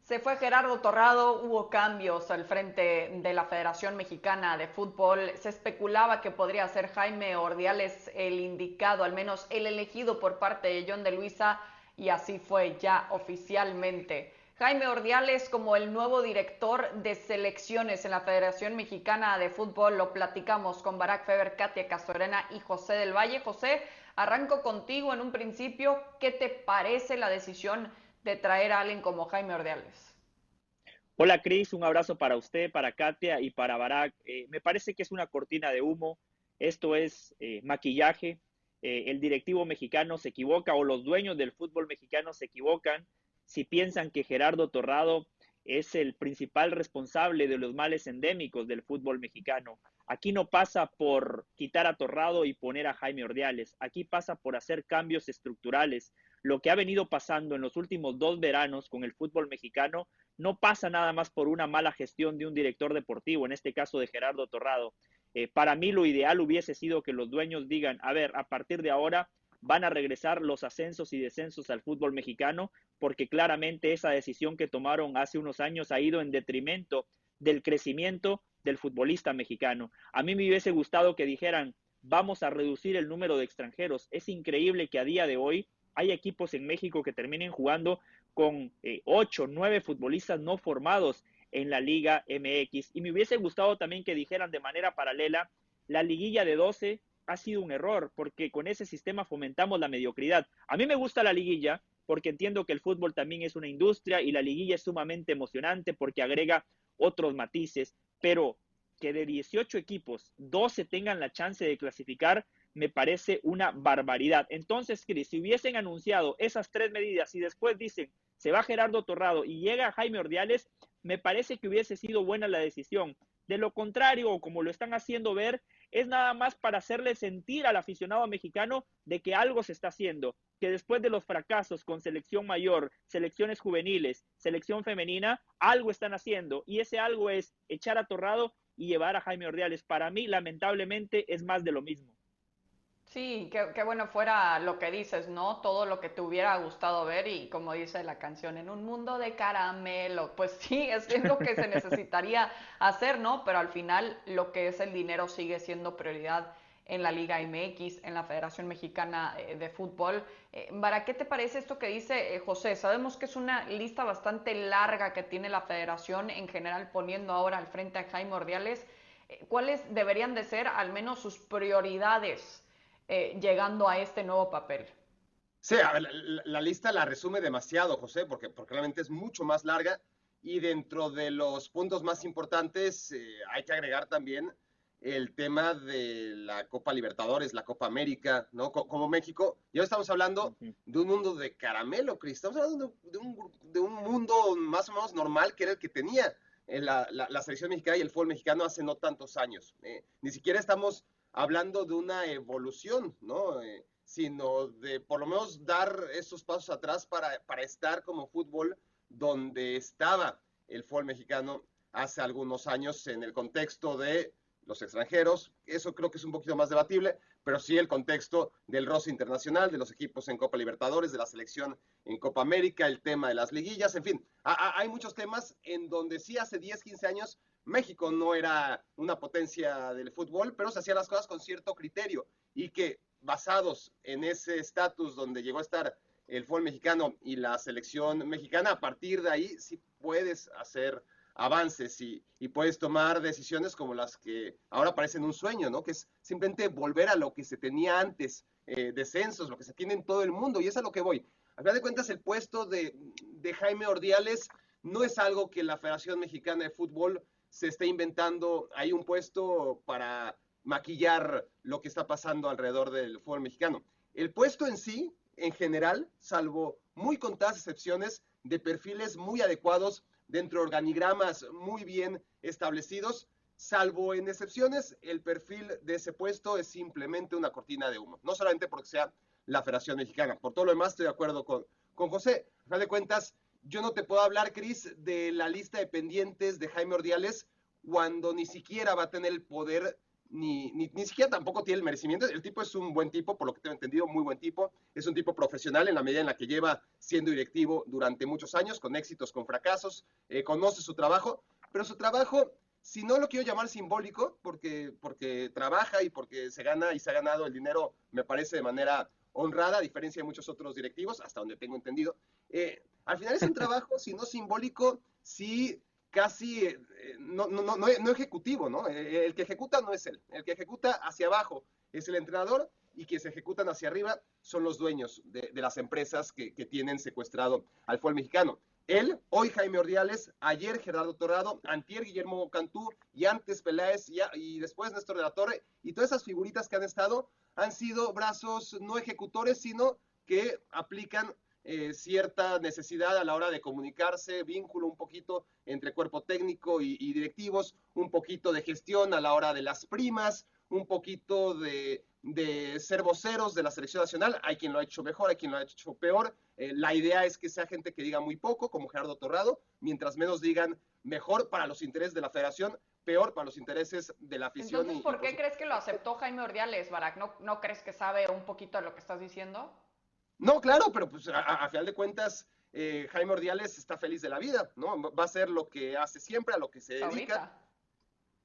Se fue Gerardo Torrado, hubo cambios al frente de la Federación Mexicana de Fútbol. Se especulaba que podría ser Jaime Ordiales el indicado, al menos el elegido por parte de John de Luisa, y así fue ya oficialmente. Jaime Ordiales como el nuevo director de selecciones en la Federación Mexicana de Fútbol. Lo platicamos con Barak Feber, Katia Castorena y José del Valle. José, arranco contigo en un principio. ¿Qué te parece la decisión de traer a alguien como Jaime Ordiales? Hola Cris, un abrazo para usted, para Katia y para Barak. Me parece que es una cortina de humo, esto es maquillaje. El directivo mexicano se equivoca o los dueños del fútbol mexicano se equivocan si piensan que Gerardo Torrado es el principal responsable de los males endémicos del fútbol mexicano. Aquí no pasa por quitar a Torrado y poner a Jaime Ordiales, aquí pasa por hacer cambios estructurales. Lo que ha venido pasando en los últimos 2 veranos con el fútbol mexicano no pasa nada más por una mala gestión de un director deportivo, en este caso de Gerardo Torrado. Para mí lo ideal hubiese sido que los dueños digan, a ver, a partir de ahora van a regresar los ascensos y descensos al fútbol mexicano, porque claramente esa decisión que tomaron hace unos años ha ido en detrimento del crecimiento del futbolista mexicano. A mí me hubiese gustado que dijeran, vamos a reducir el número de extranjeros. Es increíble que a día de hoy hay equipos en México que terminen jugando con 8, 9 futbolistas no formados en la Liga MX. Y me hubiese gustado también que dijeran de manera paralela, la liguilla de 12 ha sido un error, porque con ese sistema fomentamos la mediocridad. A mí me gusta la liguilla, porque entiendo que el fútbol también es una industria y la liguilla es sumamente emocionante porque agrega otros matices, pero que de 18 equipos, 12 tengan la chance de clasificar, me parece una barbaridad. Entonces, Cris, si hubiesen anunciado esas 3 medidas y después dicen se va Gerardo Torrado y llega Jaime Ordiales, me parece que hubiese sido buena la decisión. De lo contrario, o como lo están haciendo ver, es nada más para hacerle sentir al aficionado mexicano de que algo se está haciendo, que después de los fracasos con selección mayor, selecciones juveniles, selección femenina, algo están haciendo y ese algo es echar a Torrado y llevar a Jaime Ordiales. Para mí, lamentablemente, es más de lo mismo. Sí, qué bueno fuera lo que dices, ¿no? Todo lo que te hubiera gustado ver y como dice la canción, en un mundo de caramelo, pues sí, es lo que se necesitaría hacer, ¿no? Pero al final lo que es el dinero sigue siendo prioridad en la Liga MX, en la Federación Mexicana de Fútbol. ¿Para qué te parece esto que dice José? Sabemos que es una lista bastante larga que tiene la Federación en general poniendo ahora al frente a Jaime Ordiales. ¿Cuáles deberían de ser al menos sus prioridades llegando a este nuevo papel? Sí, a ver, la lista la resume demasiado, José, porque realmente es mucho más larga y dentro de los puntos más importantes hay que agregar también el tema de la Copa Libertadores, la Copa América, ¿no? Como México. Y ahora estamos hablando Uh -huh. de un mundo de caramelo, Cris. Estamos hablando de un mundo más o menos normal que era el que tenía la selección mexicana y el fútbol mexicano hace no tantos años. Ni siquiera estamos hablando de una evolución, ¿no? Sino de por lo menos dar esos pasos atrás para estar como fútbol donde estaba el fútbol mexicano hace algunos años en el contexto de los extranjeros. Eso creo que es un poquito más debatible, pero sí el contexto del roce internacional, de los equipos en Copa Libertadores, de la selección en Copa América, el tema de las liguillas, en fin, hay muchos temas en donde sí hace 10, 15 años México no era una potencia del fútbol, pero se hacían las cosas con cierto criterio y que basados en ese estatus donde llegó a estar el fútbol mexicano y la selección mexicana, a partir de ahí sí puedes hacer avances y puedes tomar decisiones como las que ahora parecen un sueño, ¿no? Que es simplemente volver a lo que se tenía antes, descensos, lo que se tiene en todo el mundo, y es a lo que voy. Al final de cuentas, el puesto de Jaime Ordiales no es algo que la Federación Mexicana de Fútbol se esté inventando. Hay un puesto para maquillar lo que está pasando alrededor del fútbol mexicano. El puesto en sí, en general, salvo muy contadas excepciones de perfiles muy adecuados dentro de organigramas muy bien establecidos, salvo en excepciones, el perfil de ese puesto es simplemente una cortina de humo. No solamente porque sea la Federación Mexicana. Por todo lo demás estoy de acuerdo con José. A final de cuentas, yo no te puedo hablar, Cris, de la lista de pendientes de Jaime Ordiales cuando ni siquiera va a tener el poder ni siquiera tampoco tiene el merecimiento. El tipo es un buen tipo, por lo que tengo entendido, muy buen tipo. Es un tipo profesional en la medida en la que lleva siendo directivo durante muchos años, con éxitos, con fracasos, conoce su trabajo, pero su trabajo, si no lo quiero llamar simbólico, porque trabaja y porque se gana y se ha ganado el dinero, me parece de manera honrada, a diferencia de muchos otros directivos, hasta donde tengo entendido. Al final es un trabajo, si no simbólico, sí casi no ejecutivo, ¿no? El que ejecuta no es él, el que ejecuta hacia abajo es el entrenador y quienes ejecutan hacia arriba son los dueños de las empresas que tienen secuestrado al fútbol mexicano. Él, hoy Jaime Ordiales, ayer Gerardo Torrado, antier Guillermo Cantú y antes Peláez y después Néstor de la Torre y todas esas figuritas que han estado han sido brazos no ejecutores, sino que aplican cierta necesidad a la hora de comunicarse, vínculo un poquito entre cuerpo técnico y directivos, un poquito de gestión a la hora de las primas, un poquito de ser voceros de la selección nacional. Hay quien lo ha hecho mejor, hay quien lo ha hecho peor. La idea es que sea gente que diga muy poco, como Gerardo Torrado, mientras menos digan mejor para los intereses de la federación, peor para los intereses de la afición. Entonces, ¿por qué crees que lo aceptó Jaime Ordiales, Barak? ¿No crees que sabe un poquito de lo que estás diciendo? No, claro, pero pues a final de cuentas, Jaime Ordiales está feliz de la vida, ¿no? Va a hacer lo que hace siempre, a lo que se dedica. Ahorita.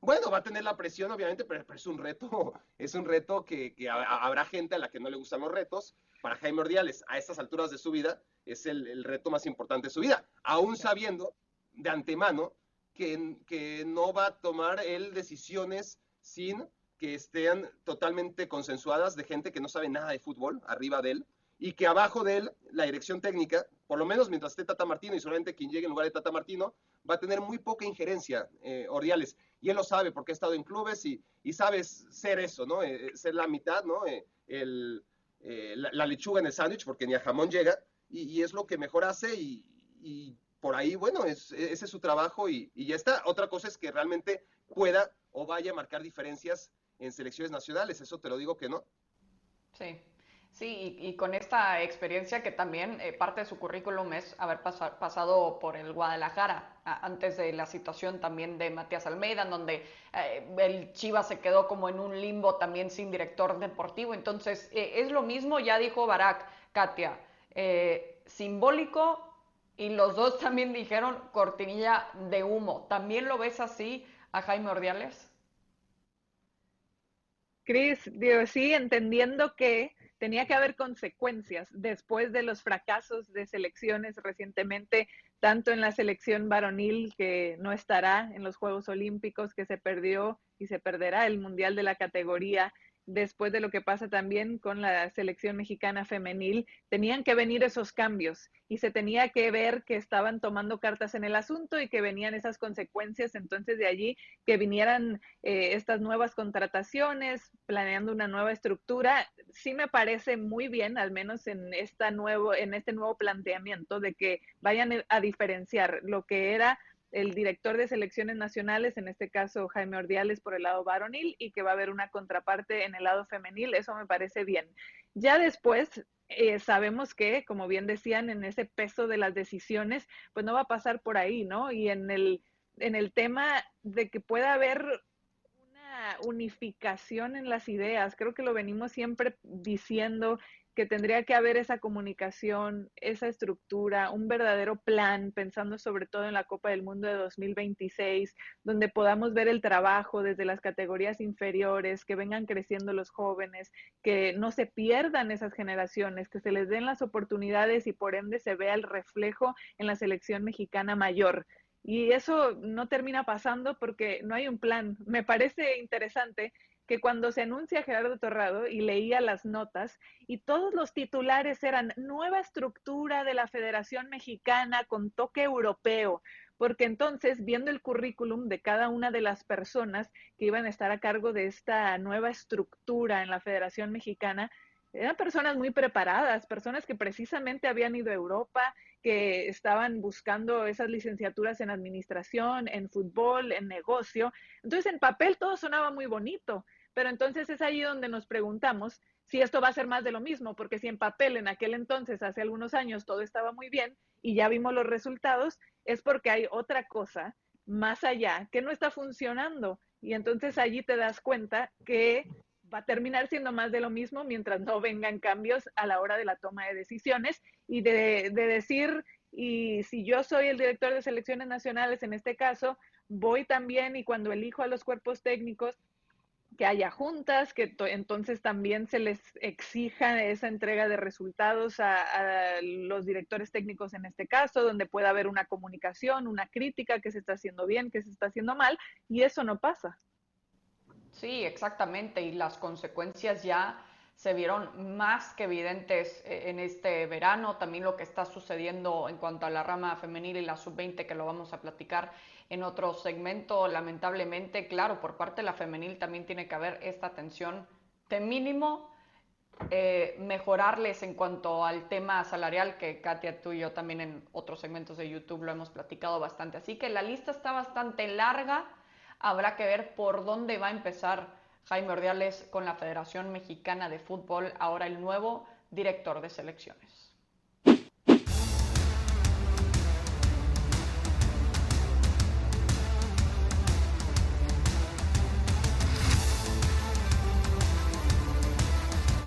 Bueno, va a tener la presión, obviamente, pero es un reto que habrá gente a la que no le gustan los retos. Para Jaime Ordiales, a estas alturas de su vida, es el reto más importante de su vida, aún sabiendo de antemano que no va a tomar él decisiones sin que estén totalmente consensuadas de gente que no sabe nada de fútbol arriba de él y que abajo de él la dirección técnica, por lo menos mientras esté Tata Martino y solamente quien llegue en lugar de Tata Martino, va a tener muy poca injerencia, Ordiales. Y él lo sabe porque ha estado en clubes y sabe ser eso, ¿no? Ser la mitad, ¿no? La lechuga en el sándwich porque ni a jamón llega y es lo que mejor hace y por ahí, bueno, ese es su trabajo y ya está. Otra cosa es que realmente pueda o vaya a marcar diferencias en selecciones nacionales, eso te lo digo que no. Sí. Sí, y con esta experiencia que también parte de su currículum es haber pasado por el Guadalajara, antes de la situación también de Matías Almeida, en donde el Chivas se quedó como en un limbo también sin director deportivo. Entonces, es lo mismo, ya dijo Barak, Katia, simbólico, y los dos también dijeron cortinilla de humo. ¿También lo ves así a Jaime Ordiales? Cris, digo, sí, entendiendo que tenía que haber consecuencias después de los fracasos de selecciones recientemente, tanto en la selección varonil que no estará en los Juegos Olímpicos, que se perdió y se perderá el Mundial de la categoría, después de lo que pasa también con la selección mexicana femenil, tenían que venir esos cambios y se tenía que ver que estaban tomando cartas en el asunto y que venían esas consecuencias, entonces de allí que vinieran estas nuevas contrataciones, planeando una nueva estructura, sí me parece muy bien, al menos en este nuevo planteamiento de que vayan a diferenciar lo que era el director de selecciones nacionales, en este caso Jaime Ordiales por el lado varonil, y que va a haber una contraparte en el lado femenil, eso me parece bien. Ya después sabemos que, como bien decían, en ese peso de las decisiones, pues no va a pasar por ahí, ¿no? Y en el tema de que pueda haber una unificación en las ideas, creo que lo venimos siempre diciendo, que tendría que haber esa comunicación, esa estructura, un verdadero plan, pensando sobre todo en la Copa del Mundo de 2026, donde podamos ver el trabajo desde las categorías inferiores, que vengan creciendo los jóvenes, que no se pierdan esas generaciones, que se les den las oportunidades y por ende se vea el reflejo en la selección mexicana mayor. Y eso no termina pasando porque no hay un plan. Me parece interesante que cuando se anuncia Gerardo Torrado y leía las notas y todos los titulares eran nueva estructura de la Federación Mexicana con toque europeo, porque entonces viendo el currículum de cada una de las personas que iban a estar a cargo de esta nueva estructura en la Federación Mexicana, eran personas muy preparadas, personas que precisamente habían ido a Europa, que estaban buscando esas licenciaturas en administración, en fútbol, en negocio. Entonces, en papel todo sonaba muy bonito, pero entonces es ahí donde nos preguntamos si esto va a ser más de lo mismo, porque si en papel en aquel entonces, hace algunos años, todo estaba muy bien y ya vimos los resultados, es porque hay otra cosa más allá que no está funcionando. Y entonces allí te das cuenta que va a terminar siendo más de lo mismo mientras no vengan cambios a la hora de la toma de decisiones y de decir, y si yo soy el director de selecciones nacionales en este caso, voy también y cuando elijo a los cuerpos técnicos, que haya juntas, que entonces también se les exija esa entrega de resultados a los directores técnicos en este caso, donde pueda haber una comunicación, una crítica, que se está haciendo bien, que se está haciendo mal, y eso no pasa. Sí, exactamente, y las consecuencias ya se vieron más que evidentes en este verano, también lo que está sucediendo en cuanto a la rama femenil y la sub-20, que lo vamos a platicar en otro segmento, lamentablemente, claro, por parte de la femenil también tiene que haber esta atención de mínimo, mejorarles en cuanto al tema salarial, que Katia, tú y yo también en otros segmentos de YouTube lo hemos platicado bastante, así que la lista está bastante larga. Habrá que ver por dónde va a empezar Jaime Ordiales con la Federación Mexicana de Fútbol, ahora el nuevo director de selecciones.